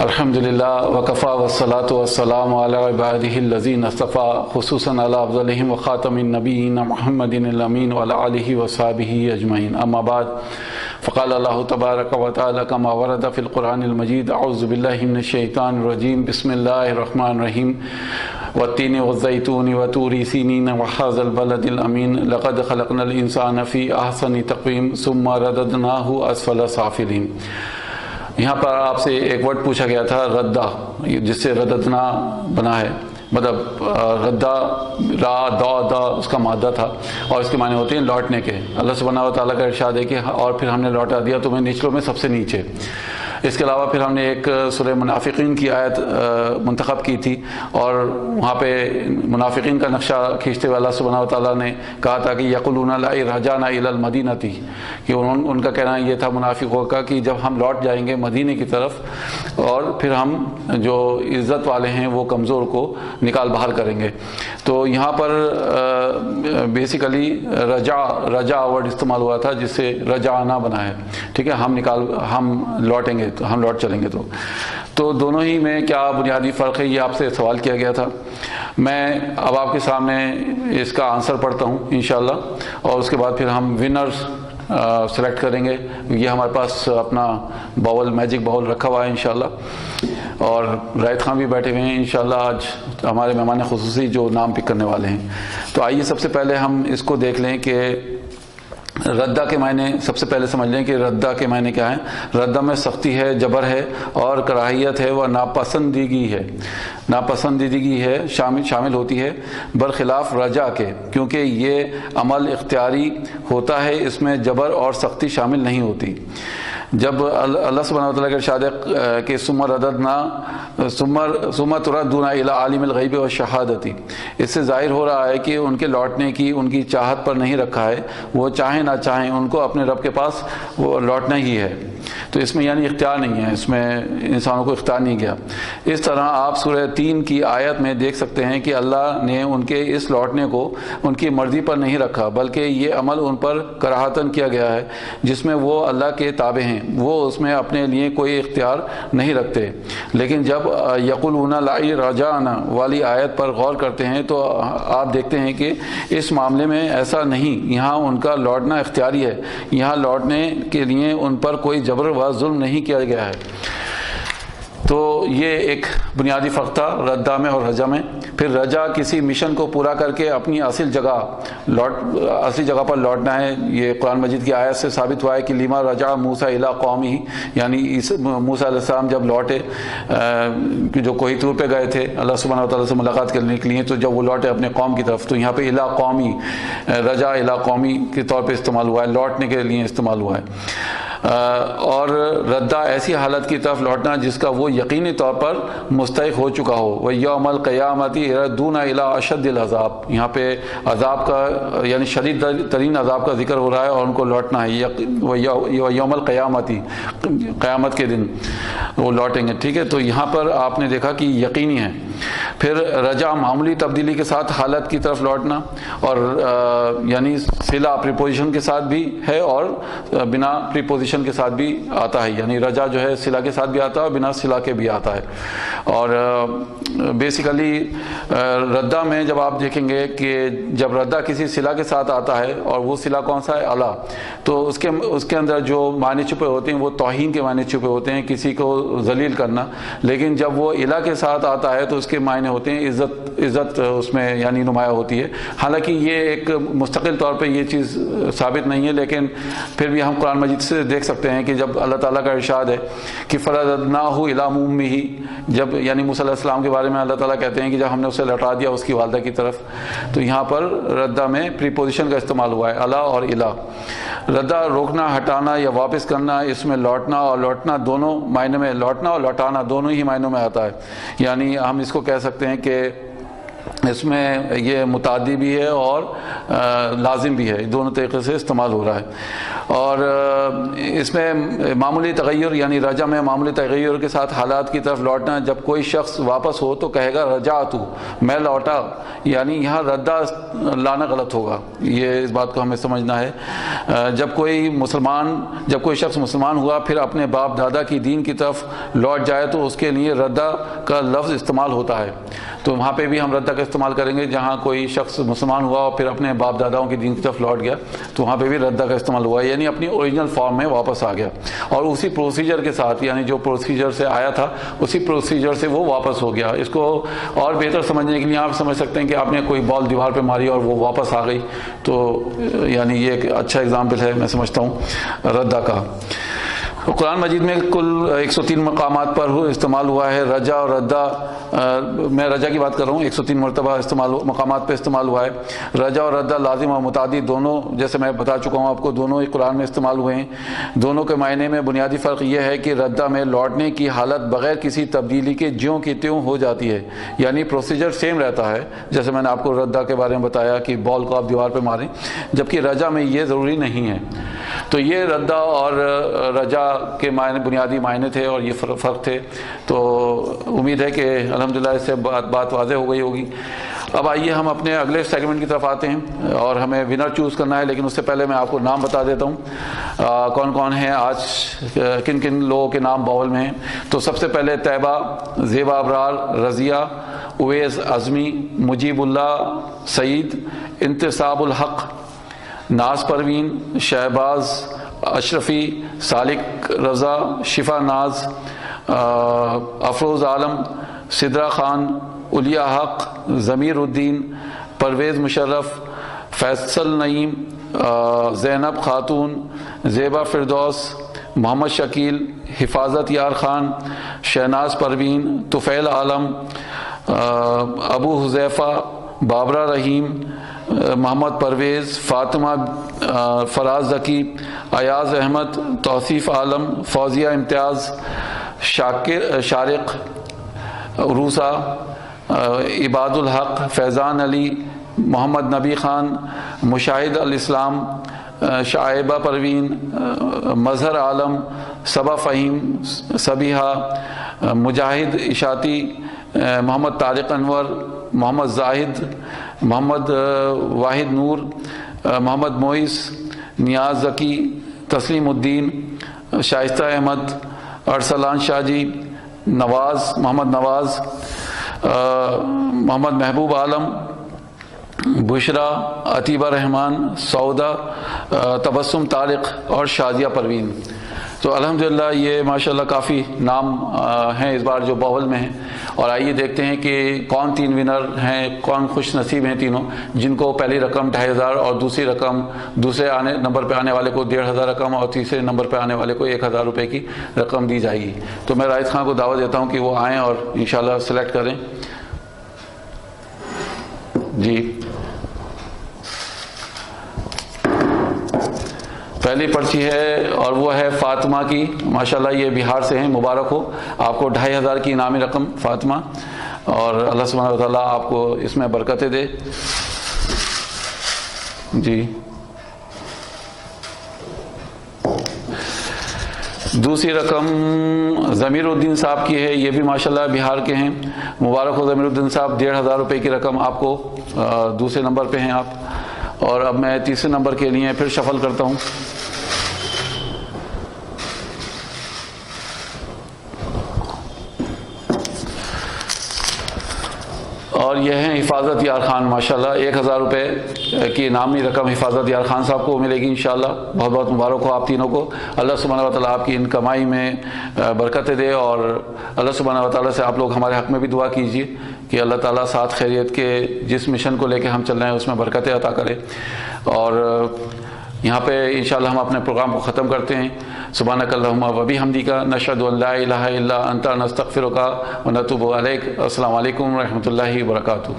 الحمدللہ وکفا والصلاۃ والسلام علی عبادہ الذین اصطفیٰ خصوصاً علی افضلہم وخاتم النبیین محمد الامین وعلی آلہ وصحبہ اجمعین اما بعد فقال اللہ تبارک و تعالی کما ورد فی القرآن المجید اعوذ باللہ من الشیطان الرجیم بسم اللہ الرحمن الرحیم والتین والزیتون وطور سینین وہذا البلد الامین لقد خلقنا الانسان فی احسن تقویم ثم رددناہ اسفل سافلین۔ یہاں پر آپ سے ایک ورڈ پوچھا گیا تھا ردہ، جس سے رددنا بنا ہے، مطلب ردہ را دا دا اس کا مادہ تھا اور اس کے معنی ہوتے ہیں لوٹنے کے۔ اللہ سبحانہ و تعالیٰ کا ارشاد ہے کہ اور پھر ہم نے لوٹا دیا تمہیں نچلوں میں سب سے نیچے۔ اس کے علاوہ پھر ہم نے ایک سورہ منافقین کی آیت منتخب کی تھی اور وہاں پہ منافقین کا نقشہ کھینچتے ہوئے اللہ سبحانہ و تعالیٰ نے کہا تھا کہ یقولون لئن رجعنا الی المدینہ، کہ ان کا کہنا یہ تھا منافقوں کا کہ جب ہم لوٹ جائیں گے مدینے کی طرف اور پھر ہم جو عزت والے ہیں وہ کمزور کو نکال باہر کریں گے۔ تو یہاں پر بیسیکلی رجع ورڈ استعمال ہوا تھا جس سے رجعنا بنا ہے، ٹھیک ہے، ہم لوٹیں گے تو ہم لوٹ چلیں گے۔ تو دونوں ہی میں کیا بنیادی فرق ہے، یہ آپ سے سوال کیا گیا تھا۔ میں اب آپ کے سامنے اس کا آنسر پڑھتا ہوں انشاءاللہ، اور اس کے بعد پھر ہم ونرز سلیکٹ کریں گے۔ یہ ہمارے پاس اپنا باول، میجک باول رکھا ہوا ہے انشاءاللہ، اور رائد خان بھی بیٹھے ہوئے ہیں انشاءاللہ، آج ہمارے مہمان خصوصی جو نام پک کرنے والے ہیں۔ تو آئیے سب سے پہلے ہم اس کو دیکھ لیں کہ ردہ کے معنی سب سے پہلے سمجھ لیں کہ ردہ کے معنی کیا ہیں۔ ردہ میں سختی ہے، جبر ہے اور کراہیت ہے، وہ ناپسندیدگی ہے، ناپسندیدگی ہے شامل ہوتی ہے، برخلاف رجا کے، کیونکہ یہ عمل اختیاری ہوتا ہے، اس میں جبر اور سختی شامل نہیں ہوتی۔ جب اللہ سبحانہ و تعالیٰ کا ارشاد ہے کہ ثم تردون الی عالم الغیب والشہادۃ، اس سے ظاہر ہو رہا ہے کہ ان کے لوٹنے کی ان کی چاہت پر نہیں رکھا ہے، وہ چاہیں نہ چاہیں ان کو اپنے رب کے پاس وہ لوٹنا ہی ہے۔ تو اس میں یعنی اختیار نہیں ہے، اس میں انسانوں کو اختیار نہیں گیا۔ اس طرح آپ سورہ 3 کی آیت میں دیکھ سکتے ہیں کہ اللہ نے ان کے اس لوٹنے کو ان کی مرضی پر نہیں رکھا، بلکہ یہ عمل ان پر کراہتاً کیا گیا ہے، جس میں وہ اللہ کے تابع ہیں، وہ اس میں اپنے لیے کوئی اختیار نہیں رکھتے۔ لیکن جب یقولون لئن رجعنا والی آیت پر غور کرتے ہیں تو آپ دیکھتے ہیں کہ اس معاملے میں ایسا نہیں، یہاں ان کا لوٹنا اختیاری ہے، یہاں لوٹنے کے لیے ان پر کوئی جبر و ظلم نہیں کیا گیا ہے۔ تو یہ ایک بنیادی فرق تھا ردہ میں اور رجا میں۔ پھر رجا کسی مشن کو پورا کر کے اپنی اصل جگہ پر لوٹنا ہے۔ یہ قرآن مجید کی آیت سے ثابت ہوا ہے کہ لیما رجع موسیٰ الی قومہ، یعنی موسیٰ علیہ السلام جب لوٹے جو کوہ طور پہ گئے تھے اللہ سبحانہ و تعالیٰ سے ملاقات کرنے کے لیے، تو جب وہ لوٹے اپنے قوم کی طرف، تو یہاں پہ الی قومی، رجع الی قومی کے طور پہ استعمال ہوا ہے، لوٹنے کے لیے استعمال ہوا ہے۔ اور ردہ ایسی حالت کی طرف لوٹنا جس کا وہ یقینی طور پر مستحق ہو چکا ہو۔ وَيَوْمَ الْقِيَامَةِ يُرَدُّونَ إِلَىٰ أَشَدِّ الْعَذَابِ، یہاں پہ عذاب کا یعنی شدید ترین عذاب کا ذکر ہو رہا ہے اور ان کو لوٹنا ہے۔ یوم القیامتی، قیامت کے دن وہ لوٹیں گے، ٹھیک ہے۔ تو یہاں پر آپ نے دیکھا کہ یقینی ہے۔ پھر رجع معمولی تبدیلی کے ساتھ حالت کی طرف لوٹنا، اور یعنی صلہ پریپوزیشن کے ساتھ بھی ہے اور بنا پریپوزیشن کے ساتھ بھی آتا ہے، یعنی رجع جو ہے صلہ کے ساتھ بھی آتا ہے اور بنا صلہ کے بھی آتا ہے۔ اور بیسیکلی ردہ میں جب آپ دیکھیں گے کہ جب ردہ کسی صلہ کے ساتھ آتا ہے، اور وہ صلہ کون سا ہے؟ اللہ، تو اس کے اندر جو معنی چھپے ہوتے ہیں وہ توہین کے معنی چھپے ہوتے ہیں، کسی کو ذلیل کرنا۔ لیکن جب وہ الہ کے ساتھ آتا ہے تو اس کے معنی ہوتے ہیں عزت اس میں یعنی نمایاں ہوتی ہے۔ حالانکہ یہ ایک مستقل طور پہ یہ چیز ثابت نہیں ہے، لیکن پھر بھی ہم قرآن مجید سے دیکھ سکتے ہیں کہ جب اللہ تعالیٰ کا ارشاد ہے کہ فَرَدَدْنَاهُ إِلَىٰ أُمِّهِ، جب یعنی موسیٰ علیہ السلام کے بارے میں اللہ تعالیٰ کہتے ہیں کہ جب ہم نے اسے لوٹا دیا اس کی والدہ کی طرف، تو یہاں پر ردہ میں پریپوزیشن کا استعمال ہوا ہے، اللہ اور الہ۔ ردہ روکنا، ہٹانا یا واپس کرنا، اس میں لوٹنا اور لوٹنا دونوں معنی میں، لوٹنا اور لوٹانا دونوں ہی معنوں میں آتا ہے۔ یعنی ہم اس کو کہہ سکتے ہیں کہ اس میں یہ متعدی بھی ہے اور لازم بھی ہے، دونوں طریقے سے استعمال ہو رہا ہے۔ اور اس میں معمولی تغیر یعنی رجع میں معمولی تغیر کے ساتھ حالات کی طرف لوٹنا، جب کوئی شخص واپس ہو تو کہے گا رجعت، میں لوٹا، یعنی یہاں ردہ لانا غلط ہوگا، یہ اس بات کو ہمیں سمجھنا ہے۔ جب کوئی شخص مسلمان ہوا پھر اپنے باپ دادا کی دین کی طرف لوٹ جائے تو اس کے لیے ردہ کا لفظ استعمال ہوتا ہے، تو وہاں پہ بھی ہم ردہ کا استعمال کریں گے۔ جہاں کوئی شخص مسلمان ہوا اور پھر اپنے باپ داداؤں کی دین کی طرف لوٹ گیا تو وہاں پہ بھی ردہ کا استعمال ہوا، یعنی اپنی اوریجنل فارم میں واپس آ گیا، اور اسی پروسیجر کے ساتھ، یعنی جو پروسیجر سے آیا تھا اسی پروسیجر سے وہ واپس ہو گیا۔ اس کو اور بہتر سمجھنے کے لیے آپ سمجھ سکتے ہیں کہ آپ نے کوئی بال دیوار پہ ماری اور وہ واپس آ گئی، تو یعنی یہ ایک اچھا اگزامپل ہے میں سمجھتا ہوں ردہ کا۔ قرآن مجید میں کل 103 مقامات پر استعمال ہوا ہے رجع اور ردہ، میں رجع کی بات کر رہا ہوں، 103 مرتبہ مقامات پہ استعمال ہوا ہے۔ رجع اور ردہ لازم اور متعدی دونوں، جیسے میں بتا چکا ہوں آپ کو، دونوں ہی قرآن میں استعمال ہوئے ہیں۔ دونوں کے معنی میں بنیادی فرق یہ ہے کہ ردہ میں لوٹنے کی حالت بغیر کسی تبدیلی کے جیوں کی تیوں ہو جاتی ہے، یعنی پروسیجر سیم رہتا ہے، جیسے میں نے آپ کو ردہ کے بارے میں بتایا کہ بال کو آپ دیوار پہ ماریں، جبکہ رجع میں یہ ضروری نہیں ہے۔ تو یہ ردہ اور رجع کے معنی بنیادی معنی تھے اور یہ فرق تھے، تو امید ہے کہ الحمدللہ اس سے بات واضح ہو گئی ہوگی۔ اب آئیے ہم اپنے اگلے سیگمنٹ کی طرف آتے ہیں، اور ہمیں ونر چوز کرنا ہے، لیکن اس سے پہلے میں آپ کو نام بتا دیتا ہوں کون کون ہیں آج، کن کن لوگوں کے نام باول میں ہیں۔ تو سب سے پہلے طیبہ، زیبا ابرار، رضیہ، اویس عزمی، مجیب اللہ سعید، انتصاب الحق، ناز پروین، شہباز اشرفی، سالک رضا، شفا ناز، افروز عالم، سدرا خان، علیہ حق، ضمیر الدین، پرویز مشرف، فیصل نعیم، زینب خاتون، زیبا فردوس، محمد شکیل، حفاظت یار خان، شہناز پروین، طفیل عالم، ابو حذیفہ، بابرہ رحیم، محمد پرویز، فاطمہ فراز ذکی، ایاز احمد، توصیف عالم، فوزیہ امتیاز، شارق عروسہ، عباد الحق، فیضان علی، محمد نبی خان، مشاہد الاسلام، شائبہ پروین، مظہر عالم، صبا فہیم، صبیحہ، مجاہد اشاتی، محمد طارق انور، محمد زاہد، محمد واحد نور، محمد موئس، نیاز ذکی، تسلیم الدین، شائستہ احمد، ارسلان شاہ جی، نواز، محمد نواز، محمد محبوب عالم، بشرا، عتیبہ رحمان، سعودہ، تبسم طارق اور شازیہ پروین۔ تو الحمدللہ یہ ماشاءاللہ کافی نام ہیں اس بار جو باول میں ہیں، اور آئیے دیکھتے ہیں کہ کون تین ونر ہیں، کون خوش نصیب ہیں تینوں، جن کو پہلی رقم 2500 اور دوسری رقم دوسرے نمبر پہ آنے والے کو 1500 رقم اور تیسرے نمبر پہ آنے والے کو 1000 روپے کی رقم دی جائے گی۔ تو میں رائد خان کو دعوت دیتا ہوں کہ وہ آئیں اور انشاءاللہ سلیکٹ کریں۔ جی پہلی پرچی ہے اور وہ ہے فاطمہ کی، ماشاءاللہ یہ بہار سے ہیں، مبارک ہو آپ کو 2500 کی انعامی رقم فاطمہ، اور اللہ سبحانہ وتعالیٰ آپ کو اس میں برکتیں دے۔ جی دوسری رقم ضمیر الدین صاحب کی ہے، یہ بھی ماشاءاللہ بہار کے ہیں، مبارک ہو ضمیر الدین صاحب، 1500 روپے کی رقم آپ کو، دوسرے نمبر پہ ہیں آپ۔ اور اب میں تیسرے نمبر کے لیے پھر شفل کرتا ہوں۔ اور یہ ہیں حفاظت یار خان، ماشاءاللہ 1000 روپے کی انعامی رقم حفاظت یار خان صاحب کو ملے گی انشاءاللہ۔ بہت بہت مبارک ہو آپ تینوں کو، اللہ سبحانہ وتعالیٰ آپ کی ان کمائی میں برکتیں دے، اور اللہ سبحانہ وتعالیٰ سے آپ لوگ ہمارے حق میں بھی دعا کیجیے کہ اللہ تعالیٰ ساتھ خیریت کے جس مشن کو لے کے ہم چل رہے ہیں اس میں برکتیں عطا کرے۔ اور یہاں پہ انشاءاللہ ہم اپنے پروگرام کو ختم کرتے ہیں۔ سبحانک اللہم و بحمدک، نشہد ان لا الہ الا انت، نستغفرک و نتوب الیک۔ السلام علیکم و رحمۃ اللہ وبرکاتہ۔